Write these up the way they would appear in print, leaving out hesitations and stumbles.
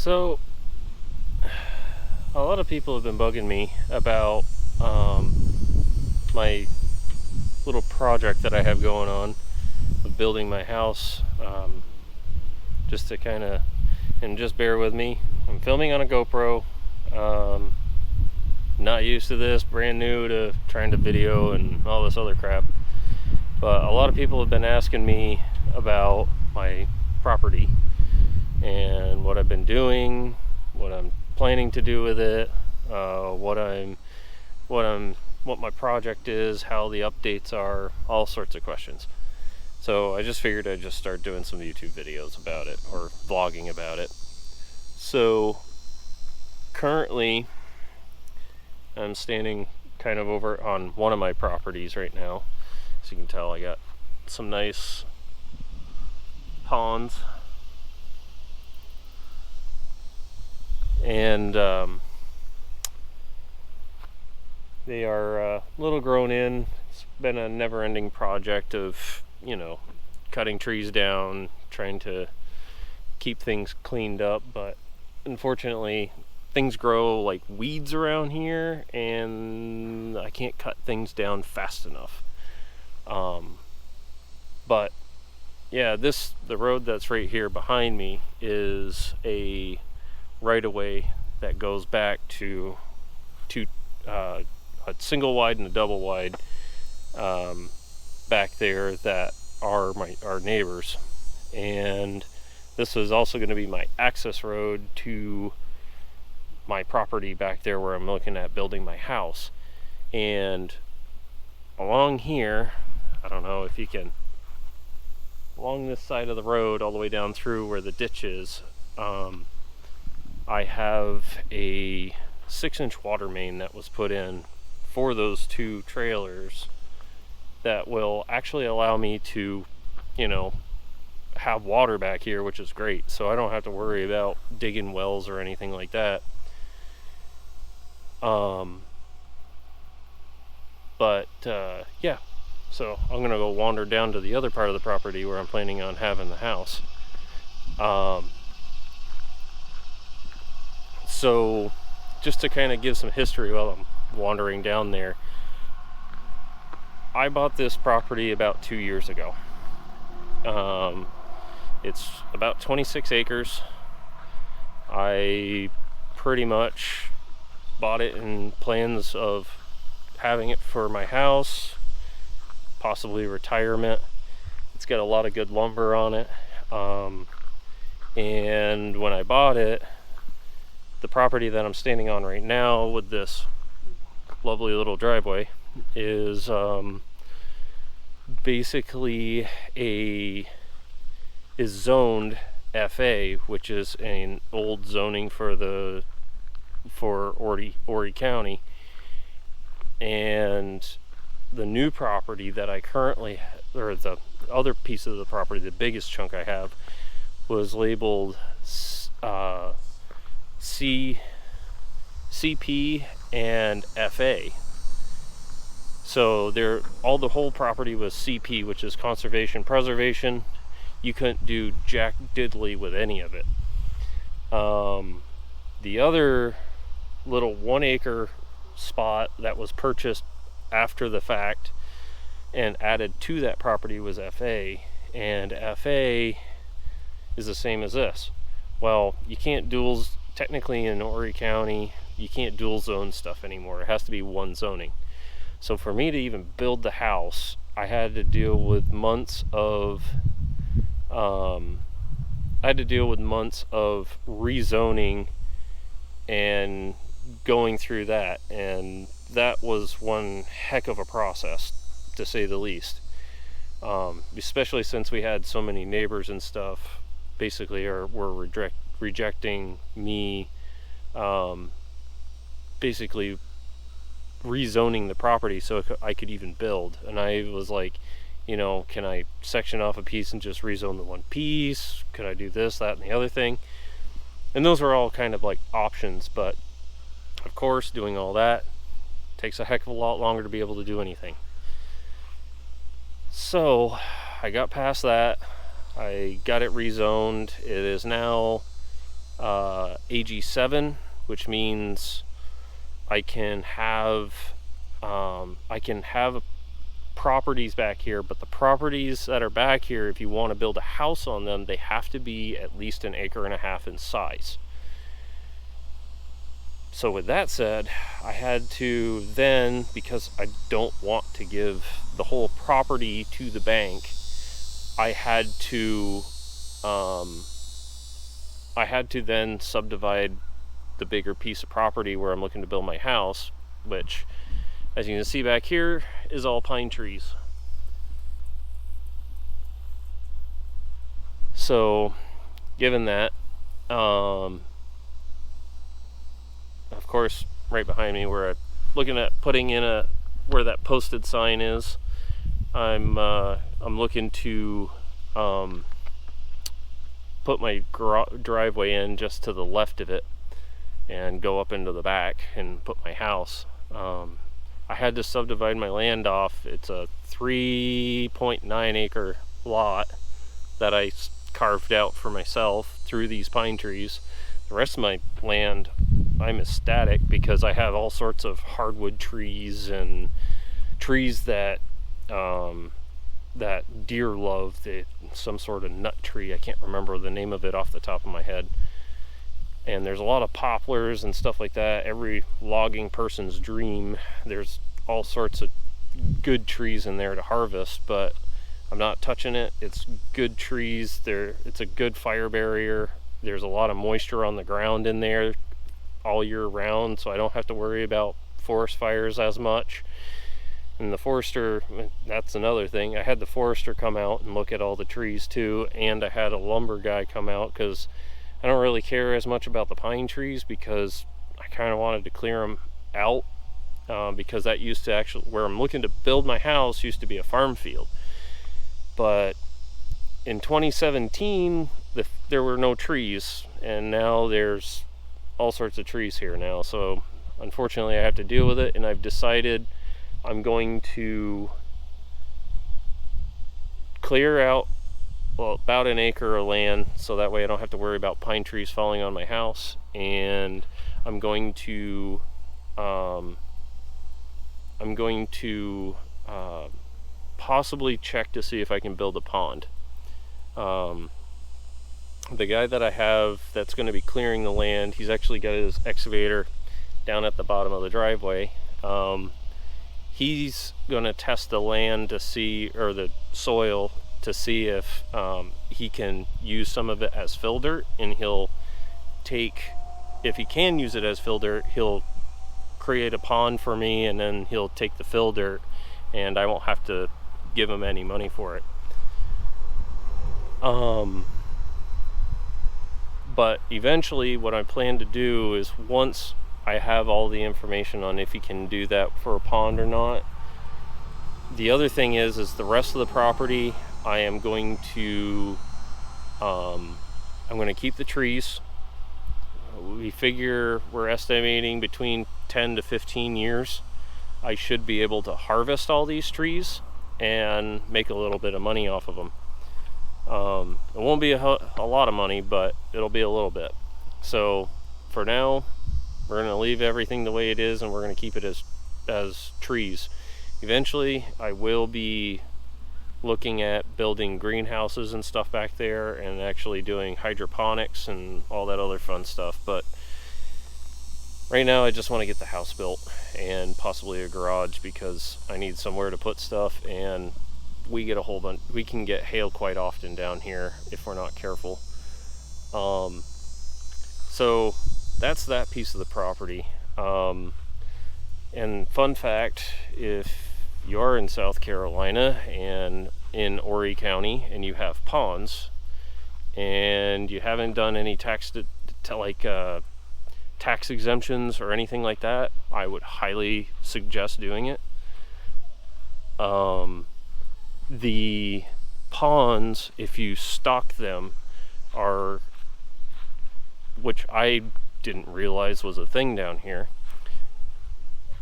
So, a lot of people have been bugging me about my little project that I have going on of building my house. Just to kind of, and just bear with me. I'm filming on a GoPro. Not used to this, brand new to trying to video and all this other crap. But a lot of people have been asking me about my property and what I've been doing, what I'm planning to do with it, what my project is, how the updates are, all sorts of questions. So I just figured I'd just start doing some YouTube videos about it, or vlogging about it. So currently I'm standing kind of over on one of my properties right now. So you can tell I got some nice ponds, and they are a little grown in. It's been a never-ending project of, cutting trees down, trying to keep things cleaned up, but unfortunately things grow like weeds around here and I can't cut things down fast enough. But yeah, the road that's right here behind me is a right-of-way that goes back to a single wide and a double wide back there that are our neighbors, and this is also going to be my access road to my property back there where I'm looking at building my house. And along here, I don't know if you can, along this side of the road all the way down through where the ditch is, I have a 6-inch water main that was put in for those two trailers that will actually allow me to, have water back here, which is great. So I don't have to worry about digging wells or anything like that. Yeah, so I'm gonna go wander down to the other part of the property where I'm planning on having the house. So just to kind of give some history while I'm wandering down there, I bought this property about 2 years ago. It's about 26 acres. I pretty much bought it in plans of having it for my house, possibly retirement. It's got a lot of good lumber on it. And when I bought it, the property that I'm standing on right now with this lovely little driveway is basically is zoned FA, which is an old zoning for Horry County. And the new property that I currently, or the other piece of the property, the biggest chunk I have, was labeled CP and FA. So the whole property was CP, which is conservation preservation. You couldn't do jack diddly with any of it. The other little 1 acre spot that was purchased after the fact and added to that property was FA, and FA is the same as this. Well, you can't technically in Horry County, you can't dual zone stuff anymore. It has to be one zoning. So for me to even build the house, I had to deal with months of rezoning and going through that, and that was one heck of a process, to say the least. Especially since we had so many neighbors and stuff basically were rejecting me, basically rezoning the property so I could even build. And I was like, can I section off a piece and just rezone the one piece? Could I do this, that, and the other thing? And those were all kind of like options, but of course doing all that takes a heck of a lot longer to be able to do anything. So I got past that. I got it rezoned. It is now AG7, which means I can have properties back here, but the properties that are back here, if you want to build a house on them, they have to be at least 1.5 acres in size. So with that said, I had to then, because I don't want to give the whole property to the bank, I had to then subdivide the bigger piece of property where I'm looking to build my house, which, as you can see back here, is all pine trees. So, given that, of course, right behind me, where I'm looking at putting in where that posted sign is, I'm looking to put my driveway in just to the left of it and go up into the back and put my house. I had to subdivide my land off. It's a 3.9 acre lot that I carved out for myself through these pine trees. The rest of my land, I'm ecstatic because I have all sorts of hardwood trees and trees that deer love, some sort of nut tree. I can't remember the name of it off the top of my head. And there's a lot of poplars and stuff like that. Every logging person's dream. There's all sorts of good trees in there to harvest, but I'm not touching it. It's good trees. It's a good fire barrier. There's a lot of moisture on the ground in there all year round, so I don't have to worry about forest fires as much. And the forester, that's another thing. I had the forester come out and look at all the trees too, and I had a lumber guy come out because I don't really care as much about the pine trees, because I kind of wanted to clear them out, because that used to actually, where I'm looking to build my house, used to be a farm field. But in 2017, there were no trees, and now there's all sorts of trees here now. So unfortunately I have to deal with it, and I've decided I'm going to clear out about 1 acre of land, so that way I don't have to worry about pine trees falling on my house. And I'm going to possibly check to see if I can build a pond. The guy that I have that's going to be clearing the land, he's actually got his excavator down at the bottom of the driveway. He's going to test the land to see, or the soil, to see if he can use some of it as fill dirt, and if he can use it as fill dirt, he'll create a pond for me, and then he'll take the fill dirt, and I won't have to give him any money for it. But eventually what I plan to do is, once I have all the information on if he can do that for a pond or not, the other thing is the rest of the property, I am going to keep the trees. We figure we're estimating between 10 to 15 years I should be able to harvest all these trees and make a little bit of money off of them. It won't be a lot of money, but it'll be a little bit. So for now, we're going to leave everything the way it is, and we're going to keep it as trees. Eventually I will be looking at building greenhouses and stuff back there, and actually doing hydroponics and all that other fun stuff. But right now I just want to get the house built, and possibly a garage, because I need somewhere to put stuff, and we can get hail quite often down here if we're not careful. So that's that piece of the property. And fun fact, if you're in South Carolina and in Horry County and you have ponds and you haven't done any tax exemptions or anything like that, I would highly suggest doing it. The ponds, if you stock them, which I didn't realize was a thing down here.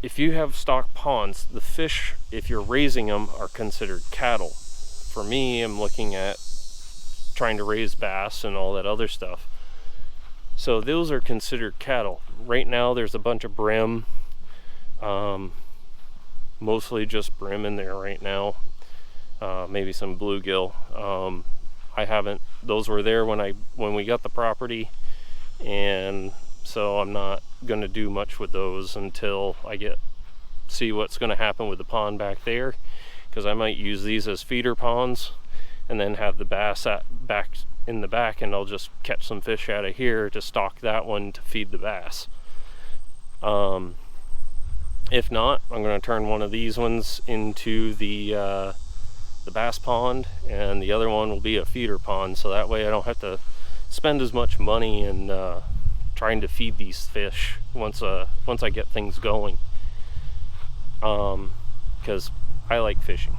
If you have stocked ponds, the fish, if you're raising them, are considered cattle. For me, I'm looking at trying to raise bass and all that other stuff. So those are considered cattle. Right now there's a bunch of brim, mostly just brim in there right now, maybe some bluegill. I haven't, those were there when we got the property, and so I'm not going to do much with those until I see what's going to happen with the pond back there, because I might use these as feeder ponds and then have the bass back in the back, and I'll just catch some fish out of here to stock that one to feed the bass. If not, I'm going to turn one of these ones into the bass pond, and the other one will be a feeder pond, so that way I don't have to spend as much money in trying to feed these fish once I get things going, because I like fishing.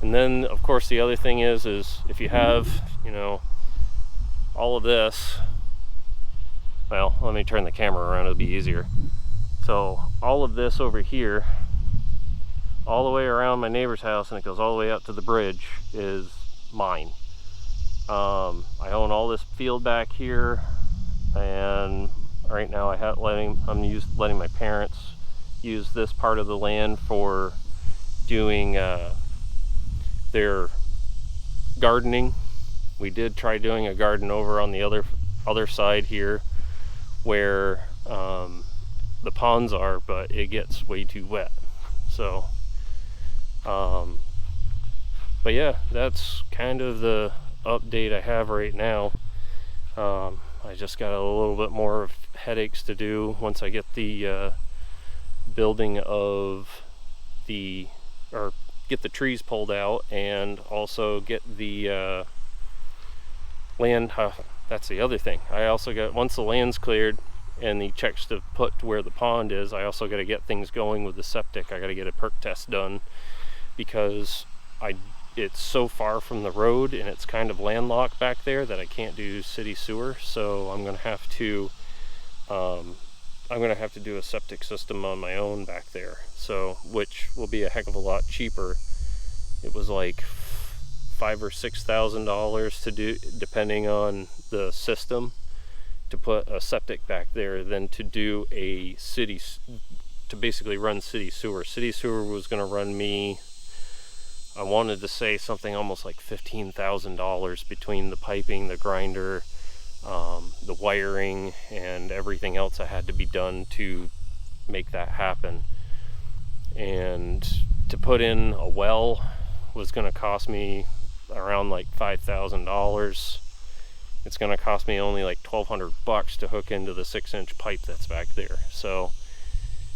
And then of course the other thing is if you have, you know, all of this, well, let me turn the camera around, it'll be easier. So all of this over here, all the way around my neighbor's house, and it goes all the way up to the bridge, is mine. I own all this field back here, and right now I'm letting my parents use this part of the land for doing their gardening. We did try doing a garden over on the other side here where the ponds are, but it gets way too wet. So but yeah, that's kind of the update I have right now. I just got a little bit more headaches to do once I get the building of get the trees pulled out, and also get the land. That's the other thing. I also got, once the land's cleared and the checks to put where the pond is, I also got to get things going with the septic. I got to get a perk test done, because it's so far from the road and it's kind of landlocked back there that I can't do city sewer. So I'm gonna have to do a septic system on my own back there, so which will be a heck of a lot cheaper. It was like $5,000 or $6,000 to do, depending on the system, to put a septic back there than to do to basically run city sewer. City sewer was going to run me, I wanted to say something almost like $15,000 between the piping, the grinder, the wiring, and everything else that had to be done to make that happen. And to put in a well was going to cost me around like $5,000. It's going to cost me only like $1,200 to hook into the 6-inch pipe that's back there. So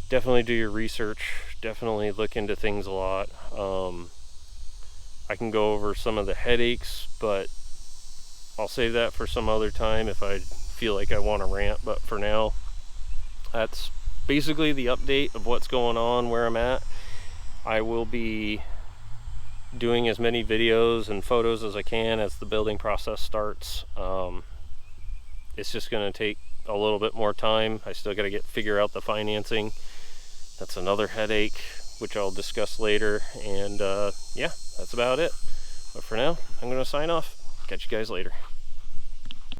definitely do your research, definitely look into things a lot. I can go over some of the headaches, but I'll save that for some other time if I feel like I want to rant. But for now, that's basically the update of what's going on, where I'm at. I will be doing as many videos and photos as I can as the building process starts. It's just going to take a little bit more time. I still got to figure out the financing. That's another headache, which I'll discuss later. And yeah, that's about it. But for now, I'm going to sign off. Catch you guys later.